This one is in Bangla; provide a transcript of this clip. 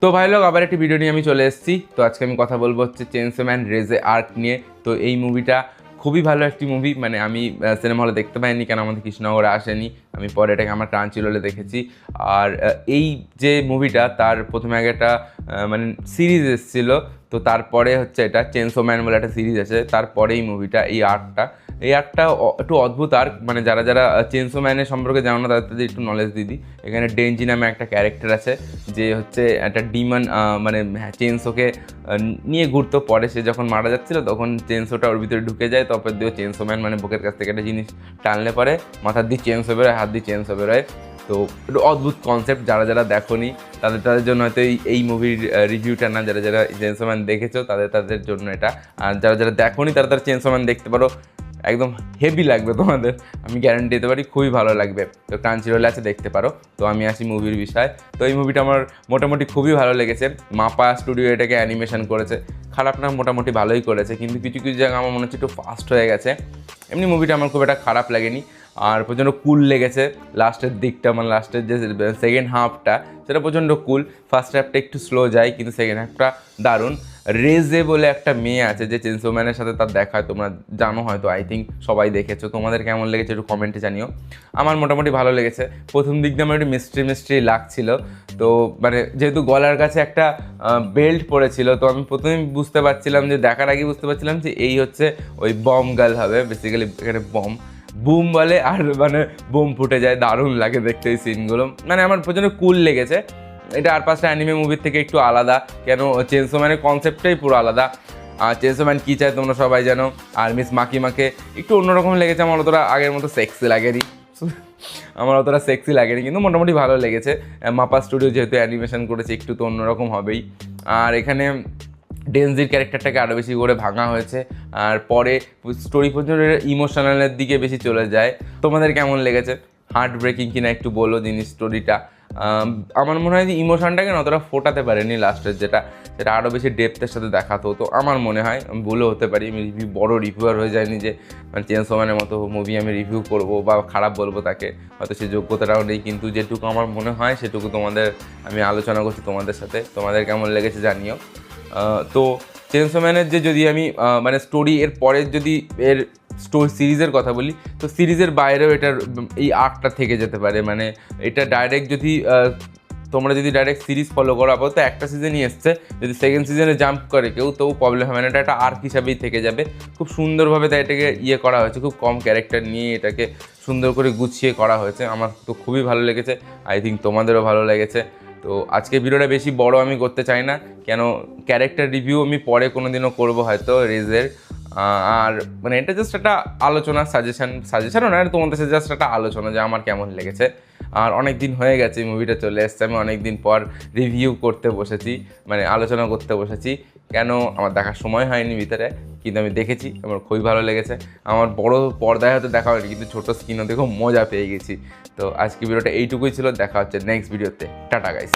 তো ভাই লোক আবার একটি ভিডিও নিয়ে আমি চলে এসেছি। তো আজকে আমি কথা বলবো হচ্ছে চেনসো ম্যান রেজে আর্ক নিয়ে। তো এই মুভিটা খুবই ভালো একটি মুভি, মানে আমি সিনেমা হলে দেখতে পাইনি, কেন আমাদের কৃষ্ণনগরে আসেনি। আমি পরে এটাকে আমার ক্রাঞ্চিরোলে দেখেছি। আর এই যে মুভিটা তার প্রথমে আগে একটা মানে সিরিজ এসেছিলো, তো তারপরে হচ্ছে এটা চেনসো ম্যান বলে একটা সিরিজ আছে, তারপরে এই মুভিটা এই আর্কটা একটু অদ্ভুত আর্ক। মানে যারা যারা চেনসো ম্যানের সম্পর্কে জানো না তাদের একটু নলেজ দিয়ে দিই। এখানে ডেনজি নামে একটা ক্যারেক্টার আছে, যে হচ্ছে একটা ডিমন, মানে চেনসোকে নিয়ে ঘুরতো। পরে সে যখন মারা যাচ্ছিল তখন চেনসোটা ওর ভিতরে ঢুকে যায়, তারপর দিয়ে চেনসো ম্যান মানে বুকের কাছ থেকে একটা জিনিস টানলে পরে মাথার দিয়ে চেনসো বেরোয়, হাত দিয়ে চেনসো বেরোয়। তো একটু অদ্ভুত কনসেপ্ট, যারা যারা দেখোনি তাদের জন্য হয়তো এই মুভির রিভিউটা না, যারা যারা চেনসো ম্যান দেখেছো তাদের জন্য এটা। আর যারা যারা দেখোনি তারা চেনসো ম্যান দেখতে পারো, একদম হেভি লাগবে তোমাদের, আমি গ্যারান্টি দিতে পারি, খুবই ভালো লাগবে। তো ক্রাঞ্চিরোলে আছে, দেখতে পারো। তো আমি আসি মুভির বিষয়। তো এই মুভিটা আমার মোটামুটি খুবই ভালো লেগেছে। মাপা স্টুডিও এটাকে অ্যানিমেশন করেছে, খারাপ না, মোটামুটি ভালোই করেছে, কিন্তু কিছু কিছু জায়গা আমার মনে হচ্ছে একটু ফাস্ট হয়ে গেছে। এমনি মুভিটা আমার খুব একটা খারাপ লাগেনি, আর প্রচণ্ড কুল লেগেছে লাস্টের দিকটা, মানে লাস্টের যে সেকেন্ড হাফটা সেটা প্রচণ্ড কুল। ফার্স্ট হাফটা একটু স্লো যায়, কিন্তু সেকেন্ড হাফটা দারুণ। রেজে বলে একটা মেয়ে আছে যে চেনসো ম্যানের সাথে তার দেখা হয়, তোমরা জানো হয়তো, আই থিঙ্ক সবাই দেখেছো। তোমাদের কেমন লেগেছে একটু কমেন্টে জানিও। আমার মোটামুটি ভালো লেগেছে। প্রথম দিক দিয়ে আমার একটু মিস্ট্রি লাগছিল, তো মানে যেহেতু গলার কাছে একটা বেল্ট পরেছিল, তো আমি প্রথমেই বুঝতে পারছিলাম, যে দেখার আগে বুঝতে পারছিলাম যে এই হচ্ছে ওই বম গার্ল হবে। বেসিক্যালি এখানে বুম বলে, আর মানে বোম ফুটে যায়, দারুণ লাগে দেখতে এই সিনগুলো। মানে আমার প্রচণ্ড কুল লেগেছে। এটা আর পাঁচটা অ্যানিমে মুভির থেকে একটু আলাদা, কেন চেনসো ম্যানের কনসেপ্টটাই পুরো আলাদা। আর চেনসো ম্যান কী চায় তোমরা সবাই জানো। আর মিস মাকিমাকে একটু অন্যরকম লেগেছে, আমার অতটা আগের মতো সেক্সি লাগেনি, আমার অতটা সেক্সি লাগেনি, কিন্তু মোটামুটি ভালো লেগেছে। মাপা স্টুডিও যেহেতু অ্যানিমেশন করেছে, একটু তো অন্যরকম হবেই। আর এখানে ডেনজির ক্যারেক্টারটাকে আরও বেশি করে ভাঙা হয়েছে, আর পরে স্টোরি পর্যন্ত ইমোশনালের দিকে বেশি চলে যায়। তোমাদের কেমন লেগেছে? হার্ট ব্রেকিং কিনা একটু বলো জিনিস স্টোরিটা। আমার মনে হয় যে ইমোশনটাকে না অতটা ফোটাতে পারেনি লাস্টের, সেটা আরও বেশি ডেপথের সাথে দেখাতো। তো আমার মনে হয়, আমি ভুলও হতে পারি, আমি বড় রিভিউয়ার হয়ে যায়নি যে মানে চেনসো ম্যানের মতো মুভি আমি রিভিউ করবো বা খারাপ বলবো তাকে, হয়তো সে যোগ্যতাটাও নেই। কিন্তু যেটুকু আমার মনে হয় সেটুকু তোমাদের আমি আলোচনা করছি তোমাদের সাথে। তোমাদের কেমন লেগেছে জানিও। তো চেনসো ম্যানের যে যদি আমি মানে স্টোরি এর পরের যদি এর সিরিজের কথা বলি, তো সিরিজের বাইরেও এটার এই আর্কটা থেকে যেতে পারে। মানে এটা ডাইরেক্ট যদি তোমরা যদি ডাইরেক্ট সিরিজ ফলো করো, আপাতত একটা সিজনই এসছে, যদি সেকেন্ড সিজনে জাম্প করে কেউ তো প্রবলেম হবে না, এটা একটা আর্ক হিসাবেই থেকে যাবে। খুব সুন্দরভাবে তাই এটাকে করা হয়েছে, খুব কম ক্যারেক্টার নিয়ে এটাকে সুন্দর করে গুছিয়ে করা হয়েছে। আমার তো খুবই ভালো লেগেছে, আই থিঙ্ক তোমাদেরও ভালো লেগেছে। তো আজকে ভিডিওটা বেশি বড় আমি করতে চাই না, কেন ক্যারেক্টার রিভিউ আমি পরে কোনো দিনও করবো হয়তো রেজের। আর মানে এটা জাস্ট একটা আলোচনা, সাজেশনও না, তোমাদের সাথে জাস্ট একটা আলোচনা যে আমার কেমন লেগেছে। আর অনেক দিন হয়ে গেছে মুভিটা চলে এসছে, আমি অনেক দিন পর রিভিউ করতে বসেছি, মানে আলোচনা করতে বসেছি। কেন আমার দেখার সময় হয়নি ভিতরে, কিন্তু আমি দেখেছি, আমার খুবই ভালো লেগেছে। আমার বড় পর্দায় হয়তো দেখা হয়নি, কিন্তু ছোটো স্ক্রিনও দেখেও মজা পেয়ে গেছি। তো আজকে ভিডিওটা এইটুকুই ছিল, দেখা হচ্ছে নেক্সট ভিডিওতে। Tata guys.